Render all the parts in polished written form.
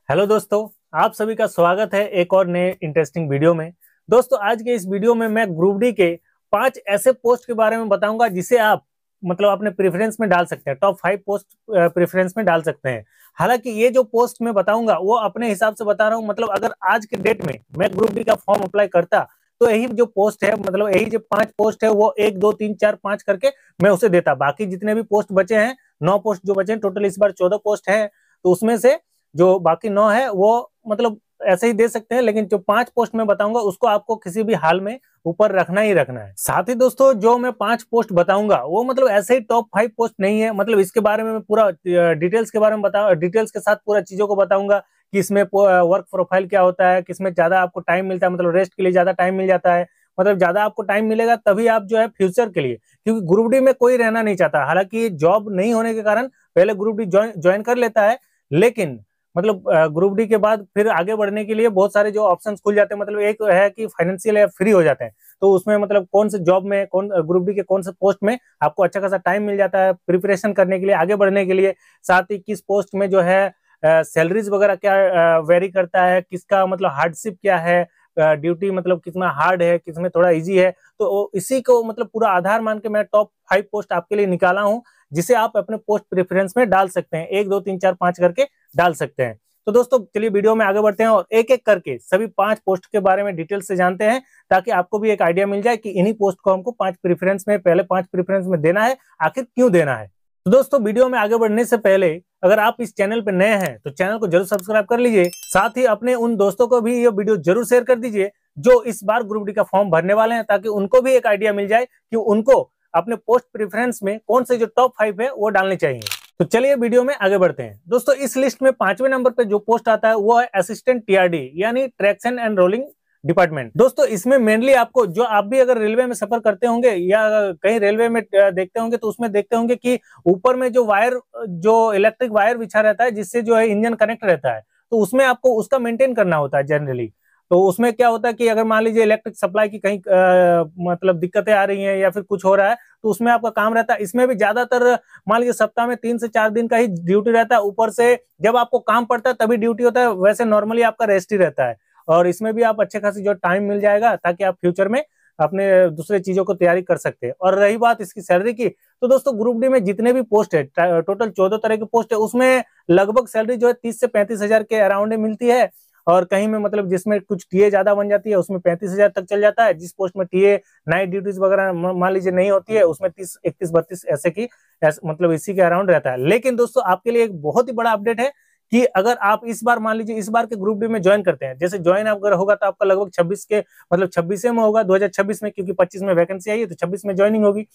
Hello दोस्तों, आप सभी का स्वागत है एक और नए इंटरेस्टिंग वीडियो में। दोस्तों, आज के इस वीडियो में मैं ग्रुप डी के 5 ऐसे पोस्ट के बारे में बताऊंगा जिसे आप अपने प्रेफरेंस में डाल सकते हैं। टॉप 5 पोस्ट प्रेफरेंस में डाल सकते हैं। हालांकि ये जो पोस्ट मैं बताऊंगा वो अपने हिसाब से बता रहा हूँ। अगर आज के डेट में मैं ग्रुप डी का फॉर्म अप्लाई करता तो यही जो पोस्ट है, यही जो 5 पोस्ट है वो 1 2 3 4 5 करके मैं उसे देता। बाकी जितने भी पोस्ट बचे हैं, 9 पोस्ट जो बचे हैं, टोटल इस बार 14 पोस्ट है, तो उसमें से जो बाकी 9 है वो ऐसे ही दे सकते हैं। लेकिन जो 5 पोस्ट मैं बताऊंगा उसको आपको किसी भी हाल में ऊपर रखना ही रखना है। साथ ही दोस्तों, जो मैं 5 पोस्ट बताऊंगा वो ऐसे ही टॉप 5 पोस्ट नहीं है। इसके बारे में मैं पूरा डिटेल्स के बारे में डिटेल्स के साथ पूरा चीजों को बताऊंगा कि इसमें वर्क प्रोफाइल क्या होता है, किसमें ज्यादा आपको टाइम मिलता है, रेस्ट के लिए ज्यादा टाइम मिल जाता है। ज्यादा आपको टाइम मिलेगा तभी आप जो है फ्यूचर के लिए, क्योंकि ग्रुप डी में कोई रहना नहीं चाहता। हालांकि जॉब नहीं होने के कारण पहले ग्रुप डी ज्वाइन कर लेता है, लेकिन ग्रुप डी के बाद फिर आगे बढ़ने के लिए बहुत सारे जो ऑप्शंस खुल जाते हैं। एक है कि फाइनेंशियल या फ्री हो जाते हैं, तो उसमें कौन से जॉब में, कौन ग्रुप डी के कौन से पोस्ट में आपको अच्छा खासा टाइम मिल जाता है प्रिपरेशन करने के लिए, आगे बढ़ने के लिए। साथ ही किस पोस्ट में जो है सैलरीज वगैरह क्या वेरी करता है, किसका हार्डशिप क्या है, ड्यूटी कितना हार्ड है, किसमें थोड़ा इजी है। तो इसी को पूरा आधार मान के मैं टॉप 5 पोस्ट आपके लिए निकाला हूं, जिसे आप अपने पोस्ट प्रेफरेंस में डाल सकते हैं। 1 2 3 4 5 करके डाल सकते हैं। तो दोस्तों, चलिए वीडियो में आगे बढ़ते हैं और एक एक करके सभी 5 पोस्ट के बारे में डिटेल से जानते हैं, ताकि आपको भी एक आइडिया मिल जाए कि इन्हीं पोस्ट को हमको 5 प्रेफरेंस में, पहले 5 प्रेफरेंस में देना है, आखिर क्यों देना है। तो दोस्तों, वीडियो में आगे बढ़ने से पहले अगर आप इस चैनल पर नए हैं तो चैनल को जरूर सब्सक्राइब कर लीजिए। साथ ही अपने उन दोस्तों को भी ये वीडियो जरूर शेयर कर दीजिए जो इस बार ग्रुप डी का फॉर्म भरने वाले हैं, ताकि उनको भी एक आइडिया मिल जाए कि उनको अपने पोस्ट प्रेफरेंस में कौन से जो टॉप 5 है वो डालने चाहिए। तो चलिए वीडियो में आगे बढ़ते हैं। दोस्तों, इस लिस्ट में 5वें नंबर पे जो पोस्ट आता है वो है असिस्टेंट टीआरडी, यानी ट्रैक्शन एंड रोलिंग डिपार्टमेंट। दोस्तों, इसमें मेनली आपको, जो आप भी अगर रेलवे में सफर करते होंगे या कहीं रेलवे में देखते होंगे, तो उसमें देखते होंगे कि ऊपर में जो वायर, जो इलेक्ट्रिक वायर बिछा रहता है जिससे जो है इंजन कनेक्ट रहता है, तो उसमें आपको उसका मेंटेन करना होता है जनरली। तो उसमें क्या होता है कि अगर मान लीजिए इलेक्ट्रिक सप्लाई की कहीं दिक्कतें आ रही हैं या फिर कुछ हो रहा है, तो उसमें आपका काम रहता है। इसमें भी ज्यादातर मान लीजिए सप्ताह में 3 से 4 दिन का ही ड्यूटी रहता है। ऊपर से जब आपको काम पड़ता है तभी ड्यूटी होता है, वैसे नॉर्मली आपका रेस्ट ही रहता है। और इसमें भी आप अच्छे खासी जो टाइम मिल जाएगा, ताकि आप फ्यूचर में अपने दूसरे चीजों को तैयारी कर सकते हैं। और रही बात इसकी सैलरी की, तो दोस्तों ग्रुप डी में जितने भी पोस्ट है, टोटल 14 तरह की पोस्ट है, उसमें लगभग सैलरी जो है 30 से 35 हजार के अराउंड मिलती है। और कहीं में जिसमें कुछ टीए ज्यादा बन जाती है उसमें 35 हजार तक चल जाता है। जिस पोस्ट में टीए नाइट ड्यूटीज वगैरह मान लीजिए नहीं होती है, उसमें 30 31 32 ऐसे की इसी के अराउंड रहता है। लेकिन दोस्तों, आपके लिए एक बहुत ही बड़ा अपडेट है कि अगर आप इस बार मान लीजिए इस बार के ग्रुप डी में ज्वाइन करते हैं, जैसे ज्वाइन अगर होगा तो आपका लगभग 26 के 26 में होगा, 2026 में, क्योंकि 25 में वैकेंसी आई है तो 26 में ज्वाइनिंग होगी।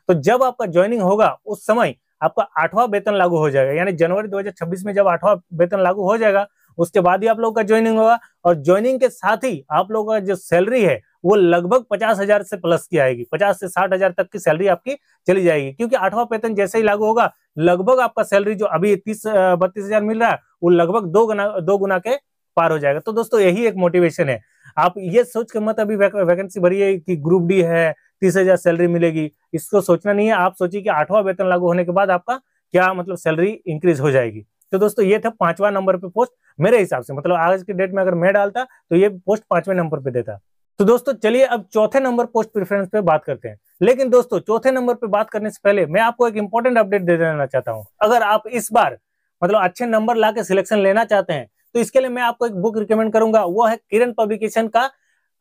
तो जब आपका ज्वाइनिंग होगा उस समय आपका 8वां वेतन लागू हो जाएगा, यानी जनवरी 2026 में जब 8वां वेतन लागू हो जाएगा, उसके बाद ही आप लोगों का ज्वाइनिंग होगा। और ज्वाइनिंग के साथ ही आप लोगों का जो सैलरी है वो लगभग 50 हजार से प्लस की आएगी, 50 से 60 हजार तक की सैलरी आपकी चली जाएगी, क्योंकि 8वां वेतन जैसे ही लागू होगा, लगभग आपका सैलरी जो अभी 30-32 हजार मिल रहा है वो लगभग 2 गुना के पार हो जाएगा। तो दोस्तों, यही एक मोटिवेशन है। आप ये सोच के मत अभी वैकेंसी भरिए कि ग्रुप डी है 30 हजार सैलरी मिलेगी, इसको सोचना नहीं है। आप सोचिए कि 8वां वेतन लागू होने के बाद आपका क्या सैलरी इंक्रीज हो जाएगी। तो दोस्तों, ये था 5वां नंबर पे पोस्ट मेरे हिसाब से। आज के डेट में अगर मैं डालता तो ये पोस्ट 5वें नंबर पे देता। तो दोस्तों, चलिए अब चौथे नंबर पोस्ट प्रेफरेंस पे बात करते हैं। लेकिन दोस्तों, चौथे नंबर पे बात करने से पहले मैं आपको एक इंपॉर्टेंट अपडेट दे देना चाहता हूं। अगर आप इस बार अच्छे नंबर ला के सिलेक्शन लेना चाहते हैं, तो इसके लिए मैं आपको एक बुक रिकमेंड करूंगा। वो है किरण पब्लिकेशन का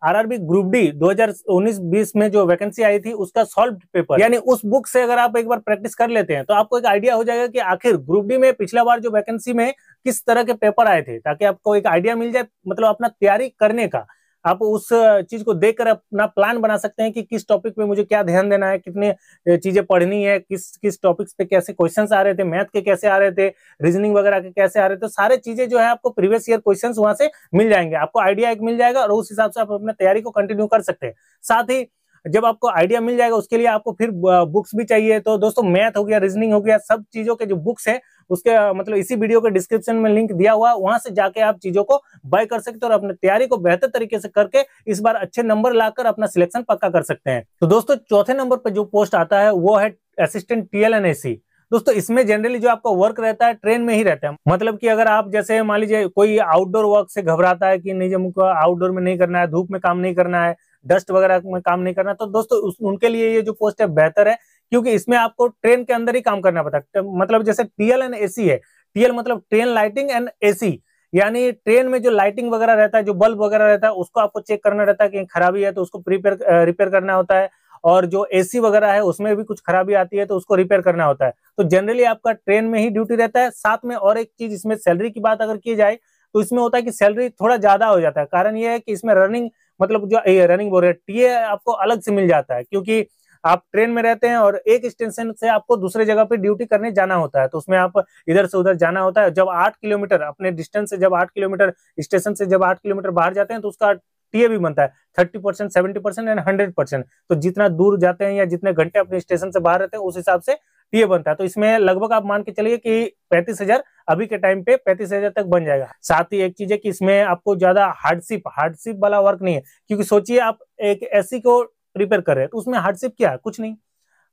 आरआरबी ग्रुप डी 2019-20 में जो वैकेंसी आई थी उसका सॉल्व पेपर, यानी उस बुक से अगर आप एक बार प्रैक्टिस कर लेते हैं तो आपको एक आइडिया हो जाएगा कि आखिर ग्रुप डी में पिछला बार जो वैकेंसी में किस तरह के पेपर आए थे, ताकि आपको एक आइडिया मिल जाए अपना तैयारी करने का। आप उस चीज को देखकर अपना प्लान बना सकते हैं कि किस टॉपिक पे मुझे क्या ध्यान देना है, कितने चीजें पढ़नी है, किस किस टॉपिक्स पे कैसे क्वेश्चंस आ रहे थे, मैथ के कैसे आ रहे थे, रीजनिंग वगैरह के कैसे आ रहे थे। सारे चीजें जो है आपको प्रीवियस ईयर क्वेश्चंस वहां से मिल जाएंगे, आपको आइडिया एक मिल जाएगा और उस हिसाब से आप अपने तैयारी को कंटिन्यू कर सकते हैं। साथ ही जब आपको आइडिया मिल जाएगा उसके लिए आपको फिर बुक्स भी चाहिए। तो दोस्तों, मैथ हो गया, रीजनिंग हो गया, सब चीजों के जो बुक्स है उसके इसी वीडियो के डिस्क्रिप्शन में लिंक दिया हुआ, वहां से जाके आप चीजों को बाय कर सकते हैं और अपनी तैयारी को बेहतर तरीके से करके इस बार अच्छे नंबर लाकर अपना सिलेक्शन पक्का कर सकते हैं। तो दोस्तों, चौथे नंबर पर जो पोस्ट आता है वो है असिस्टेंट टीएलएनएसी। दोस्तों इसमें जनरली जो आपका वर्क रहता है ट्रेन में ही रहता है। मतलब कि अगर आप जैसे मान लीजिए कोई आउटडोर वर्क से घबराता है कि नहीं मुझको आउटडोर में नहीं करना है, धूप में काम नहीं करना है, डस्ट वगैरह में काम नहीं करना, तो दोस्तों उनके लिए ये जो पोस्ट है बेहतर है, क्योंकि इसमें आपको ट्रेन के अंदर ही काम करना पड़ता है। मतलब जैसे टीएल एंड एसी है, टीएल मतलब ट्रेन लाइटिंग एंड एसी, यानी ट्रेन में जो लाइटिंग वगैरह रहता है, जो बल्ब वगैरह रहता है, उसको आपको चेक करना रहता है कि खराबी है तो उसको रिपेयर करना होता है। और जो एसी वगैरह है उसमें भी कुछ खराबी आती है तो उसको रिपेयर करना होता है। तो जनरली आपका ट्रेन में ही ड्यूटी रहता है। साथ में और एक चीज, इसमें सैलरी की बात अगर की जाए तो इसमें होता है कि सैलरी थोड़ा ज्यादा हो जाता है। कारण यह है कि इसमें रनिंग, मतलब जो रनिंग बोल रहे हैं, टीए आपको अलग से मिल जाता है, क्योंकि आप ट्रेन में रहते हैं और एक स्टेशन से आपको दूसरे जगह पे ड्यूटी करने जाना होता है, तो उसमें आप इधर से उधर जाना होता है। जब 8 किलोमीटर अपने डिस्टेंस से, जब 8 किलोमीटर स्टेशन से जब 8 किलोमीटर बाहर जाते हैं तो उसका टीए भी बनता है 30%, 70% एंड 100%। तो जितना दूर जाते हैं या जितने घंटे अपने स्टेशन से बाहर रहते हैं उस हिसाब से टीए बनता है। तो इसमें लगभग आप मान के चलिए कि 35,000 अभी के टाइम पे 35,000 तक बन जाएगा। साथ ही एक चीज है कि इसमें आपको ज्यादा हार्डशिप वाला वर्क नहीं है, क्योंकि सोचिए आप एक एसी को रिपेयर कर रहे हैं तो उसमें हार्डशिप क्या है, कुछ नहीं।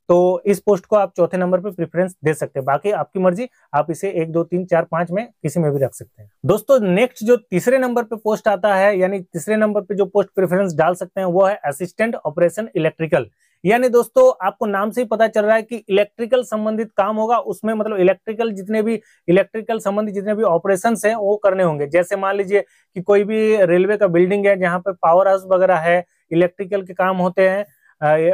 तो इस पोस्ट को आप चौथे नंबर पे प्रेफरेंस दे सकते हैं। बाकी आपकी मर्जी, आप इसे 1, 2, 3, 4, 5 में किसी में भी रख सकते हैं। दोस्तों नेक्स्ट जो तीसरे नंबर पे पोस्ट आता है, यानी तीसरे नंबर पे जो पोस्ट प्रेफरेंस डाल सकते हैं वो है असिस्टेंट ऑपरेशन इलेक्ट्रिकल। यानी दोस्तों आपको नाम से ही पता चल रहा है कि इलेक्ट्रिकल संबंधित काम होगा उसमें, मतलब इलेक्ट्रिकल संबंधित जितने भी ऑपरेशन है वो करने होंगे। जैसे मान लीजिए कि कोई भी रेलवे का बिल्डिंग है जहाँ पे पावर हाउस वगैरह है, इलेक्ट्रिकल के काम होते हैं,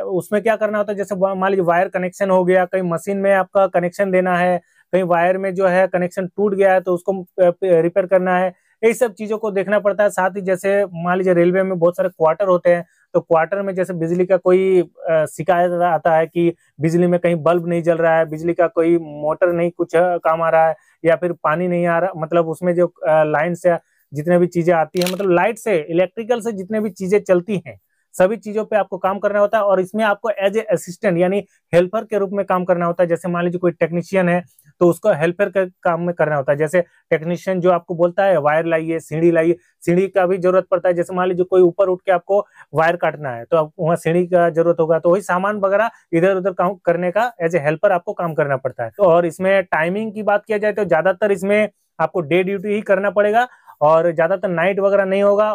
उसमें क्या करना होता है, जैसे मान लीजिए वायर कनेक्शन हो गया, कहीं मशीन में आपका कनेक्शन देना है, कहीं वायर में जो है कनेक्शन टूट गया है तो उसको रिपेयर करना है, यही सब चीजों को देखना पड़ता है। साथ ही जैसे मान लीजिए रेलवे में बहुत सारे क्वार्टर होते हैं, तो क्वार्टर में जैसे बिजली का कोई शिकायत आता है कि बिजली में कहीं बल्ब नहीं जल रहा है, बिजली का कोई मोटर नहीं कुछ काम आ रहा है, या फिर पानी नहीं आ रहा, मतलब उसमें जो लाइन से जितने भी चीजें आती हैं, मतलब लाइट से इलेक्ट्रिकल से जितने भी चीजें चलती हैं सभी चीजों पे आपको काम करना होता है। और इसमें आपको एज ए असिस्टेंट यानी हेल्पर के रूप में काम करना होता है। जैसे मान लीजिए कोई टेक्नीशियन है तो उसको हेल्पर के काम में करना होता है। जैसे टेक्नीशियन जो आपको बोलता है वायर लाइए, सीढ़ी लाइए, सीढ़ी का भी जरूरत पड़ता है। जैसे मान लीजिए कोई ऊपर उठ के आपको वायर काटना है तो आप वहाँ सीढ़ी का जरूरत होगा, तो वही सामान वगैरह इधर उधर काम करने का एज ए हेल्पर आपको काम करना पड़ता है। और इसमें टाइमिंग की बात किया जाए तो ज्यादातर इसमें आपको डे ड्यूटी ही करना पड़ेगा और ज्यादातर नाइट वगैरह नहीं होगा।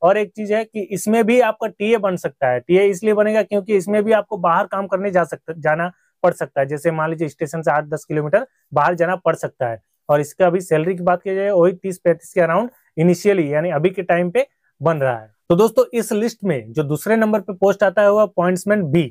और एक चीज है कि इसमें भी आपका टीए बन सकता है। टीए इसलिए बनेगा क्योंकि इसमें भी आपको बाहर काम करने जाना पड़ सकता है। जैसे मान लीजिए स्टेशन से 8-10 किलोमीटर बाहर जाना पड़ सकता है। और इसका अभी सैलरी की बात की जाए वही 30-35 के अराउंड इनिशियली यानी अभी के टाइम पे बन रहा है। तो दोस्तों इस लिस्ट में जो दूसरे नंबर पे पोस्ट आता है वो पॉइंट्समैन बी।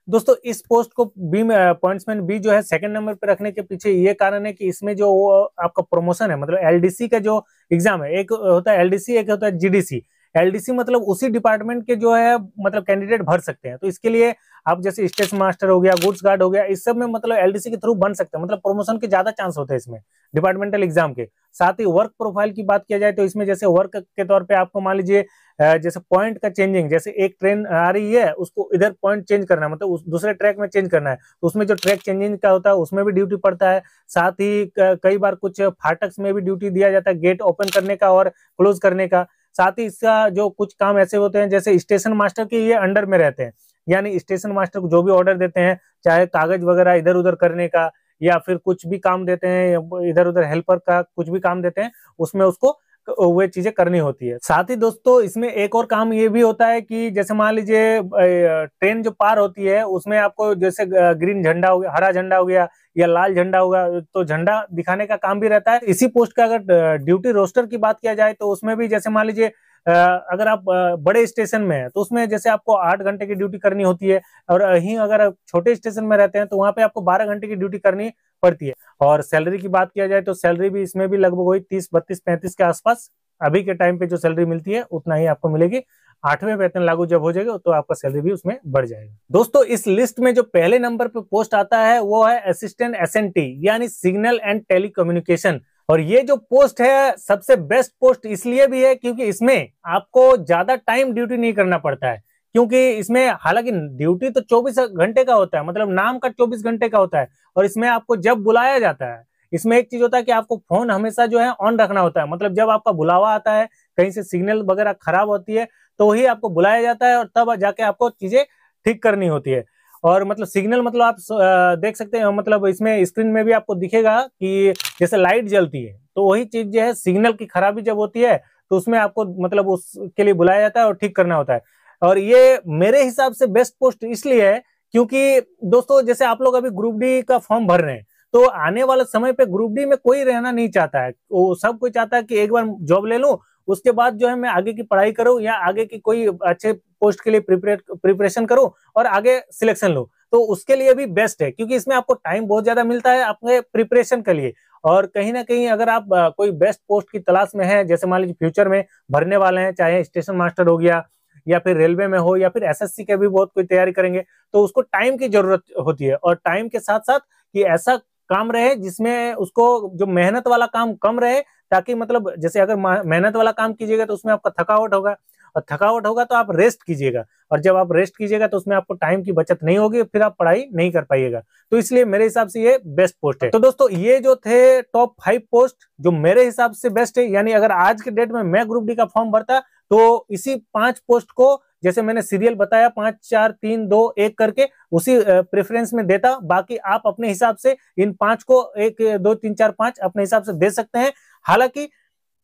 दोस्तों इस पोस्ट को बी में पॉइंट्समैन बी जो है सेकंड नंबर पे रखने के पीछे ये कारण है कि इसमें जो आपका प्रमोशन है, मतलब एलडीसी का जो एग्जाम है, एक होता है एलडीसी, एक होता है जीडीसी। एलडीसी मतलब उसी डिपार्टमेंट के जो है मतलब कैंडिडेट भर सकते हैं। तो इसके लिए आप जैसे स्टेशन मास्टर हो गया, गुड्स गार्ड हो गया, इस सब में मतलब एलडीसी के थ्रू बन सकते हैं। मतलब प्रमोशन के ज्यादा चांस होते हैं इसमें डिपार्टमेंटल एग्जाम के। साथ ही वर्क प्रोफाइल की बात किया जाए तो इसमें जैसे वर्क के तौर पे आपको मान लीजिए जैसे पॉइंट का चेंजिंग, जैसे एक ट्रेन आ रही है उसको इधर पॉइंट चेंज करना है, मतलब उस दूसरे ट्रैक में चेंज करना है, तो उसमें जो ट्रैक चेंजिंग का होता है उसमें भी ड्यूटी पड़ता है। साथ ही कई बार कुछ फाटक में भी ड्यूटी दिया जाता है, गेट ओपन करने का और क्लोज करने का। साथ ही इसका जो कुछ काम ऐसे होते हैं जैसे स्टेशन मास्टर के ये अंडर में रहते हैं, यानी स्टेशन मास्टर को जो भी ऑर्डर देते हैं, चाहे कागज वगैरह इधर उधर करने का या फिर कुछ भी काम देते हैं इधर उधर हेल्पर का कुछ भी काम देते हैं, उसमें उसको वो चीजें करनी होती है। साथ ही दोस्तों इसमें एक और काम ये भी होता है कि जैसे मान लीजिए ट्रेन जो पार होती है उसमें आपको जैसे ग्रीन झंडा हो गया, हरा झंडा हो गया या लाल झंडा होगा, तो झंडा दिखाने का काम भी रहता है। इसी पोस्ट का अगर ड्यूटी रोस्टर की बात किया जाए तो उसमें भी जैसे मान लीजिए अगर आप बड़े स्टेशन में है तो उसमें जैसे आपको 8 घंटे की ड्यूटी करनी होती है, और यहीं अगर आप छोटे स्टेशन में रहते हैं तो वहां पे आपको 12 घंटे की ड्यूटी करनी पड़ती है। और सैलरी की बात किया जाए तो सैलरी भी इसमें भी लगभग वही 30, 32, 35 के आसपास अभी के टाइम पे जो सैलरी मिलती है उतना ही आपको मिलेगी। 8वें वेतन लागू जब हो जाएगा तो आपका सैलरी भी उसमें बढ़ जाएगा। दोस्तों इस लिस्ट में जो पहले नंबर पे पोस्ट आता है वो है असिस्टेंट एसएनटी यानी सिग्नल एंड टेलीकम्युनिकेशन। और ये जो पोस्ट है सबसे बेस्ट पोस्ट इसलिए भी है क्योंकि इसमें आपको ज्यादा टाइम ड्यूटी नहीं करना पड़ता है। क्योंकि इसमें हालांकि ड्यूटी तो 24 घंटे का होता है, मतलब नाम का 24 घंटे का होता है, और इसमें आपको जब बुलाया जाता है, इसमें एक चीज होता है कि आपको फोन हमेशा जो है ऑन रखना होता है। मतलब जब आपका बुलावा आता है, कहीं से सिग्नल वगैरह खराब होती है तो ही आपको बुलाया जाता है और तब जाके आपको चीजें ठीक करनी होती है। और मतलब सिग्नल मतलब आप देख सकते हैं, मतलब इसमें स्क्रीन में भी आपको दिखेगा कि जैसे लाइट जलती है, तो वही चीज जो है सिग्नल की खराबी जब होती है तो उसमें आपको मतलब उसके लिए बुलाया जाता है और ठीक करना होता है। और ये मेरे हिसाब से बेस्ट पोस्ट इसलिए है क्योंकि दोस्तों जैसे आप लोग अभी ग्रुप डी का फॉर्म भर रहे हैं, तो आने वाले समय पे ग्रुप डी में कोई रहना नहीं चाहता है, वो सब कोई चाहता है कि एक बार जॉब ले लूं, उसके बाद जो है मैं आगे की पढ़ाई करूं या आगे की कोई अच्छे पोस्ट के लिए प्रिपरेशन करूं और आगे सिलेक्शन लूं। तो उसके लिए भी बेस्ट है क्योंकि इसमें आपको टाइम बहुत ज्यादा मिलता है अपने प्रिपरेशन के लिए। और कहीं ना कहीं अगर आप कोई बेस्ट पोस्ट की तलाश में है, जैसे मान लीजिए फ्यूचर में भरने वाले हैं, चाहे स्टेशन मास्टर हो गया या फिर रेलवे में हो या फिर एसएससी के भी बहुत कोई तैयारी करेंगे, तो उसको टाइम की जरूरत होती है। और टाइम के साथ साथ कि ऐसा काम रहे जिसमें उसको जो मेहनत वाला काम कम रहे, ताकि मतलब जैसे अगर मेहनत वाला काम कीजिएगा तो उसमें आपका थकावट होगा, और थकावट होगा तो आप रेस्ट कीजिएगा, और जब आप रेस्ट कीजिएगा तो उसमें आपको टाइम की बचत नहीं होगी, फिर आप पढ़ाई नहीं कर पाइएगा। तो इसलिए मेरे हिसाब से ये बेस्ट पोस्ट है। तो दोस्तों ये जो थे टॉप 5 पोस्ट जो मेरे हिसाब से बेस्ट है, यानी अगर आज के डेट में मैं ग्रुप डी का फॉर्म भरता तो इसी 5 पोस्ट को, जैसे मैंने सीरियल बताया 5 4 3 2 1 करके, उसी प्रेफरेंस में देता। बाकी आप अपने हिसाब से इन 5 को 1 2 3 4 5 अपने हिसाब से दे सकते हैं। हालांकि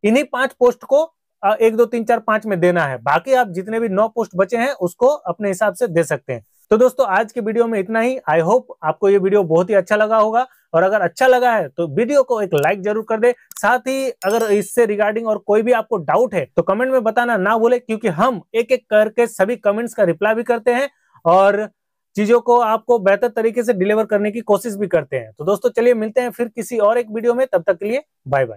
इन्हीं 5 पोस्ट को 1 2 3 4 5 में देना है, बाकी आप जितने भी 9 पोस्ट बचे हैं उसको अपने हिसाब से दे सकते हैं। तो दोस्तों आज के वीडियो में इतना ही। आई होप आपको ये वीडियो बहुत ही अच्छा लगा होगा, और अगर अच्छा लगा है तो वीडियो को एक लाइक जरूर कर दे। साथ ही अगर इससे रिगार्डिंग और कोई भी आपको डाउट है तो कमेंट में बताना ना भूले, क्योंकि हम एक एक करके सभी कमेंट्स का रिप्लाई भी करते हैं और चीजों को आपको बेहतर तरीके से डिलीवर करने की कोशिश भी करते हैं। तो दोस्तों चलिए मिलते हैं फिर किसी और एक वीडियो में, तब तक के लिए बाय बाय।